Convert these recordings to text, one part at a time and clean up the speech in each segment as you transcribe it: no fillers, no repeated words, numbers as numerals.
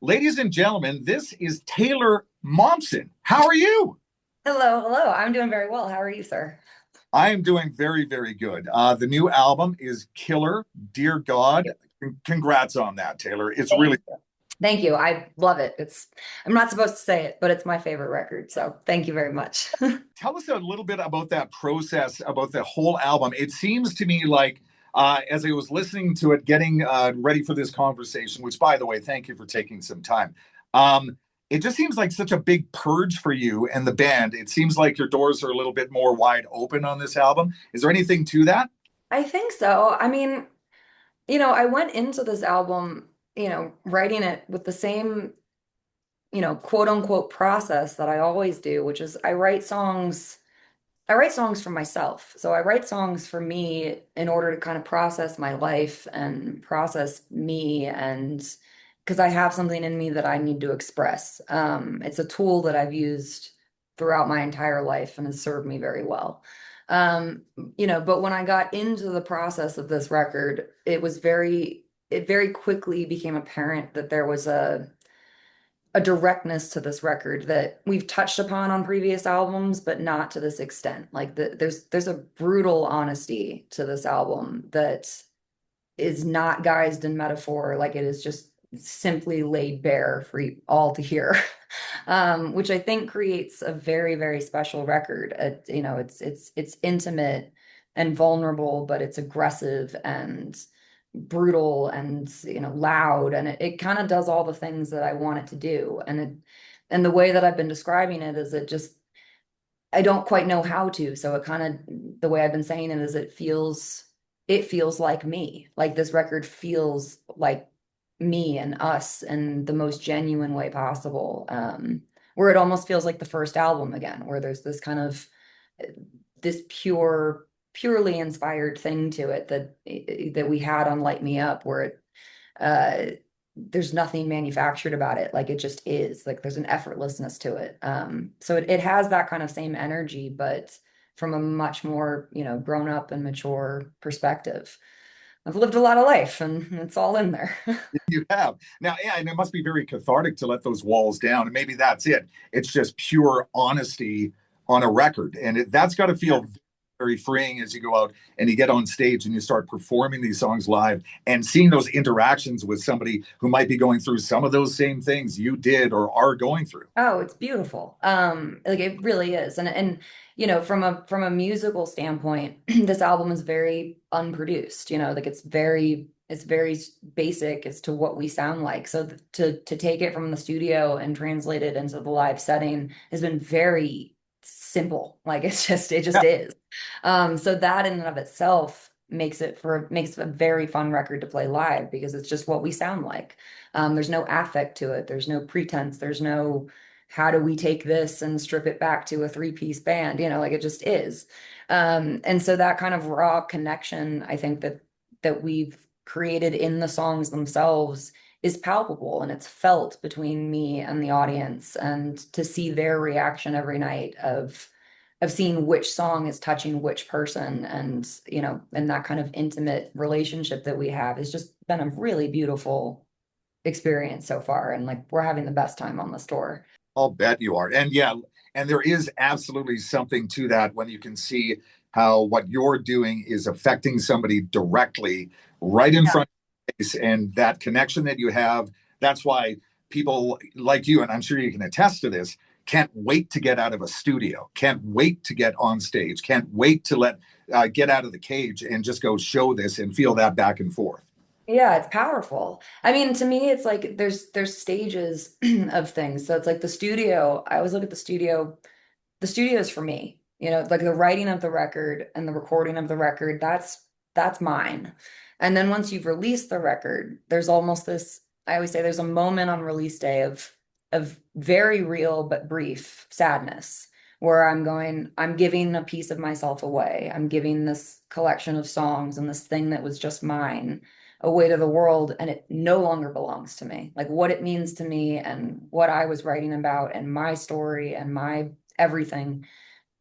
Ladies and gentlemen, this is Taylor Momsen. How are you? Hello, hello. I'm doing very well. How are you, sir? I am doing very, very good. The new album is killer. Dear God, congrats on that, Taylor. It's Thank really. you. Thank you. I love it. I'm not supposed to say it, but it's my favorite record. So thank you very much. Tell us a little bit about that process, about the whole album. It seems to me like, as I was listening to it, getting ready for this conversation, which, by the way, thank you for taking some time. It just seems like such a big purge for you and the band. It seems like your doors are a little bit more wide open on this album. Is there anything to that? I think so. I mean, I went into this album, writing it with the same, quote unquote process that I always do, which is I write songs for myself. So I write songs for me in order to kind of process my life and process me, and because I have something in me that I need to express. It's a tool that I've used throughout my entire life and has served me very well. Um, but when I got into the process of this record, it very quickly became apparent that there was a directness to this record that we've touched upon on previous albums, but not to this extent. Like there's a brutal honesty to this album that is not guised in metaphor. Like it is just simply laid bare for all to hear, which I think creates a very, very special record. It's intimate and vulnerable, but it's aggressive and brutal and loud, and it kind of does all the things that I want it to do. And the way that I've been describing it is it just I don't quite know how to. So it kind of the way I've been saying it is it feels like me. Like this record feels like me and us in the most genuine way possible. Where it almost feels like the first album again, where there's this kind of this purely inspired thing to it that we had on Light Me Up, where uh there's nothing manufactured about it. Like it just is. Like there's an effortlessness to it. So it has that kind of same energy, but from a much more, grown up and mature perspective. I've lived a lot of life and it's all in there. You have. Now, yeah, and it must be very cathartic to let those walls down. And maybe that's it. It's just pure honesty on a record. And that's got to feel very freeing as you go out and you get on stage and you start performing these songs live and seeing those interactions with somebody who might be going through some of those same things you did or are going through. Oh, it's beautiful. Like it really is. And from a musical standpoint, this album is very unproduced, like it's very basic as to what we sound like. So to take it from the studio and translate it into the live setting has been very simple. Like it just Yeah. is. So that in and of itself makes a very fun record to play live because it's just what we sound like. There's no affect to it. There's no pretense. There's no how do we take this and strip it back to a three-piece band? Like it just is. And so that kind of raw connection, I think that we've created in the songs themselves is palpable and it's felt between me and the audience. And to see their reaction every night of seeing which song is touching which person, and that kind of intimate relationship that we have has just been a really beautiful experience so far. And like we're having the best time on this tour. I'll bet you are. And yeah, and there is absolutely something to that when you can see how what you're doing is affecting somebody directly right in front of your face and that connection that you have. That's why people like you, and I'm sure you can attest to this, can't wait to get out of a studio, can't wait to get on stage, can't wait to let get out of the cage and just go show this and feel that back and forth. Yeah, it's powerful. I mean, to me, it's like there's stages of things. So it's like the studio. I always look at the studio. The studio is for me. Like the writing of the record and the recording of the record, that's mine. And then once you've released the record, there's almost this, I always say there's a moment on release day of very real but brief sadness where I'm giving a piece of myself away. I'm giving this collection of songs and this thing that was just mine away to the world, and it no longer belongs to me. Like what it means to me and what I was writing about and my story and my everything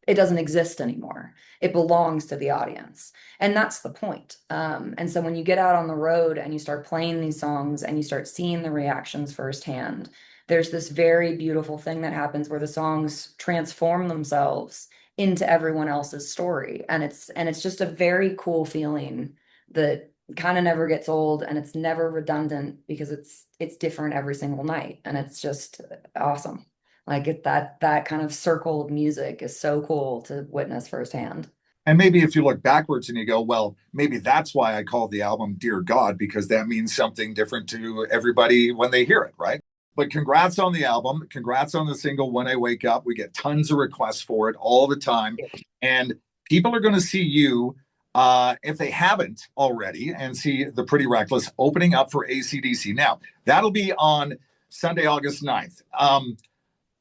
it doesn't exist anymore. It belongs to the audience. And that's the point. And so when you get out on the road and you start playing these songs and you start seeing the reactions firsthand, there's this very beautiful thing that happens where the songs transform themselves into everyone else's story. And it's just a very cool feeling that kind of never gets old, and it's never redundant because it's different every single night, and it's just awesome. Like that kind of circle of music is so cool to witness firsthand. And maybe if you look backwards and you go, well, maybe that's why I called the album Dear God, because that means something different to everybody when they hear it, right? But congrats on the album. Congrats on the single When I Wake Up. We get tons of requests for it all the time. And people are going to see you, if they haven't already, and see The Pretty Reckless opening up for AC/DC. Now, that'll be on Sunday, August 9th.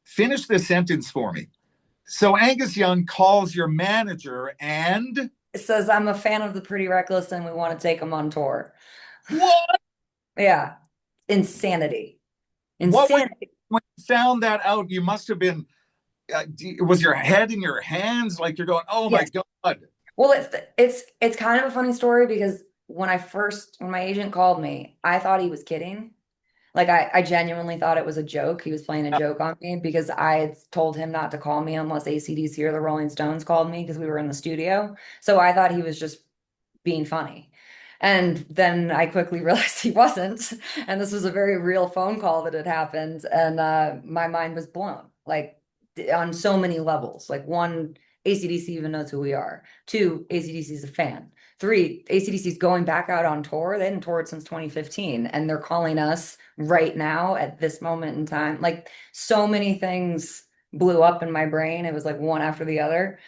Finish this sentence for me. So Angus Young calls your manager and It says, I'm a fan of the Pretty Reckless and we want to take them on tour. what? Yeah. Insanity. What Insanity. when you found that out? You must have been. Was your head in your hands, like you're going, "Oh my Yes. God!" Well, it's kind of a funny story because when my agent called me, I thought he was kidding. Like I genuinely thought it was a joke. He was playing a joke on me because I had told him not to call me unless AC/DC or the Rolling Stones called me because we were in the studio. So I thought he was just being funny. And then I quickly realized he wasn't. And this was a very real phone call that had happened. And my mind was blown, like on so many levels. Like one, AC/DC even knows who we are. Two, AC/DC is a fan. Three, AC/DC is going back out on tour. They hadn't toured since 2015, and they're calling us right now at this moment in time. Like so many things blew up in my brain. It was like one after the other.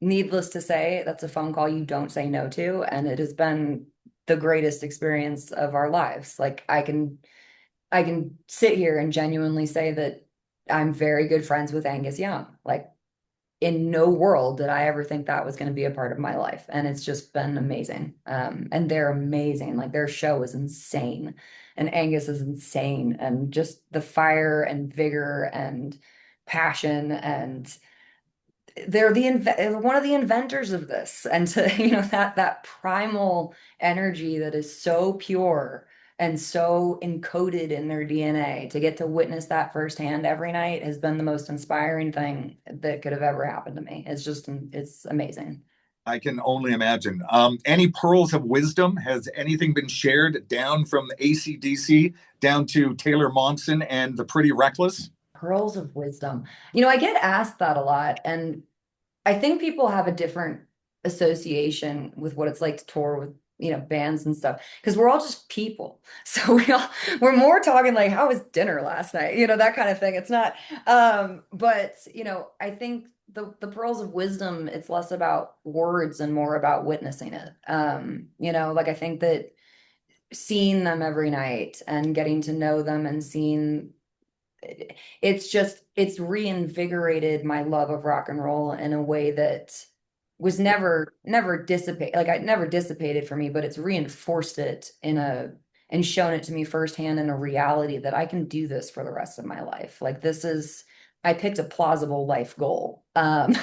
Needless to say, that's a phone call you don't say no to, and it has been the greatest experience of our lives. Like I can sit here and genuinely say that I'm very good friends with Angus Young. Like in no world did I ever think that was going to be a part of my life. And it's just been amazing. And they're amazing. Like their show is insane. And Angus is insane. And just the fire and vigor and passion, and they're one of the inventors of this. And to that primal energy that is so pure and so encoded in their DNA, to get to witness that firsthand every night has been the most inspiring thing that could have ever happened to me. It's amazing. I can only imagine. Any pearls of wisdom? Has anything been shared down from AC/DC down to Taylor Momsen and the Pretty Reckless? Pearls of wisdom. I get asked that a lot, and I think people have a different association with what it's like to tour with, bands and stuff, because we're all just people. So we're more talking like, how was dinner last night? That kind of thing. It's not, but I think the pearls of wisdom, it's less about words and more about witnessing it. Like I think that seeing them every night and getting to know them and seeing it's reinvigorated my love of rock and roll in a way that was never dissipate like I never dissipated for me, but it's reinforced it and shown it to me firsthand in a reality that I can do this for the rest of my life. Like I picked a plausible life goal, and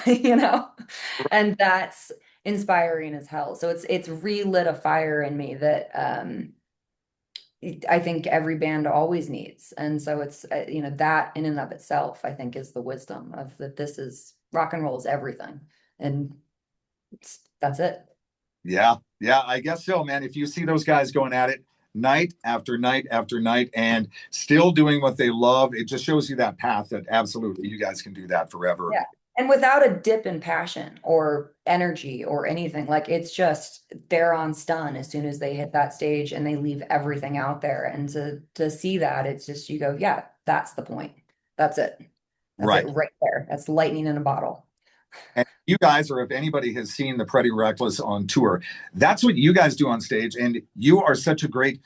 that's inspiring as hell. So it's relit a fire in me that I think every band always needs. And so it's, that in and of itself, I think is the wisdom of that. This is rock and roll is everything. And that's it. Yeah, yeah, I guess so, man. If you see those guys going at it night after night after night and still doing what they love, it just shows you that path that absolutely you guys can do that forever. Yeah. And without a dip in passion or energy or anything, like it's just they're on stun as soon as they hit that stage and they leave everything out there. And to see that, it's just you go, yeah, that's the point. That's it. That's it Right. right there. That's lightning in a bottle. And you guys, or if anybody has seen the Pretty Reckless on tour, that's what you guys do on stage. And you are such a great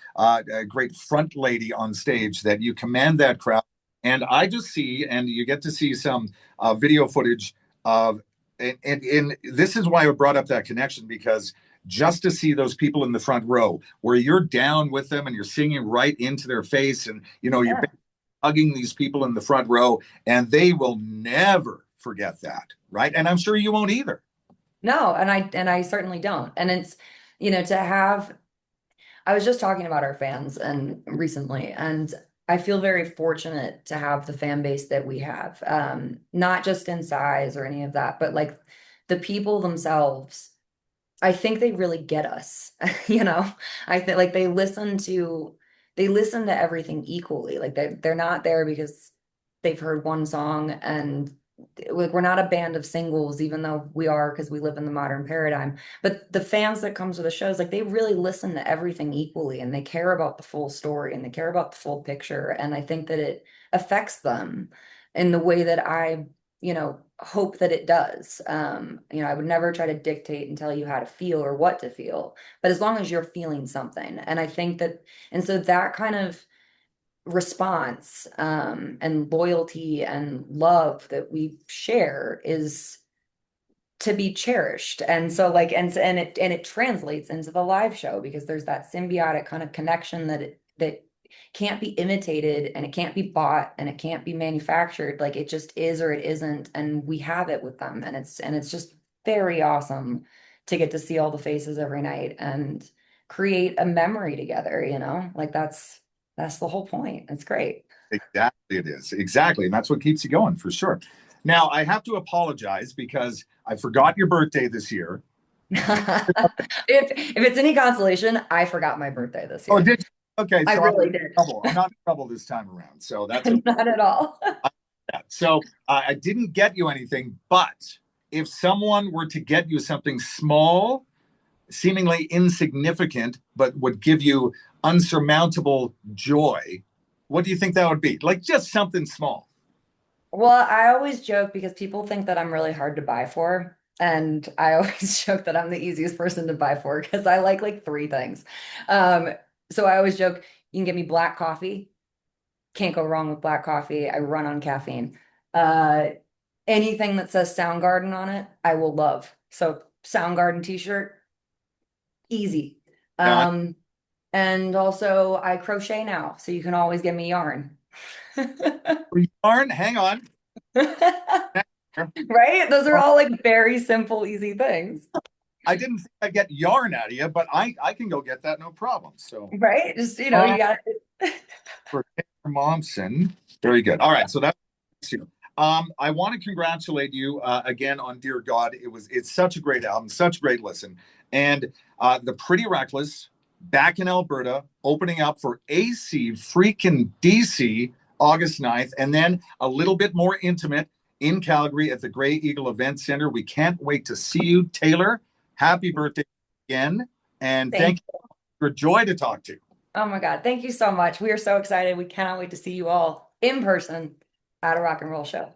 front lady on stage that you command that crowd. And I just see, and you get to see some video footage of, and this is why I brought up that connection, because just to see those people in the front row where you're down with them and you're singing right into their face, and you're Yeah. hugging these people in the front row, and they will never forget that, right? And I'm sure you won't either. No, and I certainly don't. And it's, to have I was just talking about our fans and recently, and I feel very fortunate to have the fan base that we have. Not just in size or any of that, but like the people themselves. I think they really get us. You know, I think like they listen to everything equally. Like they're not there because they've heard one song and like we're not a band of singles, even though we are because we live in the modern paradigm. But the fans that come to the shows, like they really listen to everything equally and they care about the full story and they care about the full picture. And I think that it affects them in the way that I hope that it does. I would never try to dictate and tell you how to feel or what to feel, but as long as you're feeling something. And I think that, and so that kind of response, and loyalty and love that we share is to be cherished. And so like and it translates into the live show because there's that symbiotic kind of connection that can't be imitated and it can't be bought and it can't be manufactured. Like it just is or it isn't, and we have it with them, and it's just very awesome to get to see all the faces every night and create a memory together, like that's the whole point. It's great. Exactly, it is. Exactly. And that's what keeps you going for sure. Now, I have to apologize because I forgot your birthday this year. If it's any consolation, I forgot my birthday this Oh, year. did you? Okay, I so I'm really did. in trouble. I'm not in trouble this time around. So that's okay. Not at all. So I didn't get you anything, but if someone were to get you something small, seemingly insignificant, but would give you unsurmountable joy, what do you think that would be? Like just something small. Well, I always joke because people think that I'm really hard to buy for. And I always joke that I'm the easiest person to buy for because I like three things. Um, so I always joke, you can get me black coffee. Can't go wrong with black coffee. I run on caffeine. Uh, Anything that says Soundgarden on it, I will love. So Soundgarden t-shirt, easy. Now, Um, and also I crochet now, so you can always get me yarn. yarn, hang on. Right? Those are all like very simple, easy things. I didn't think I'd get yarn out of you, but I can go get that no problem. So, Right? Just, uh, you got for Taylor Momsen, very good. All right, so that's you. I want to congratulate you again on Dear God. It's such a great album, such a great listen, and the Pretty Reckless back in Alberta, opening up for AC freaking DC August 9th, and then a little bit more intimate in Calgary at the Grey Eagle Event Center. We can't wait to see you, Taylor. Happy birthday again, and thank Thank you for joy to talk to. Oh my God. Thank you so much. We are so excited. We cannot wait to see you all in person at a rock and roll show.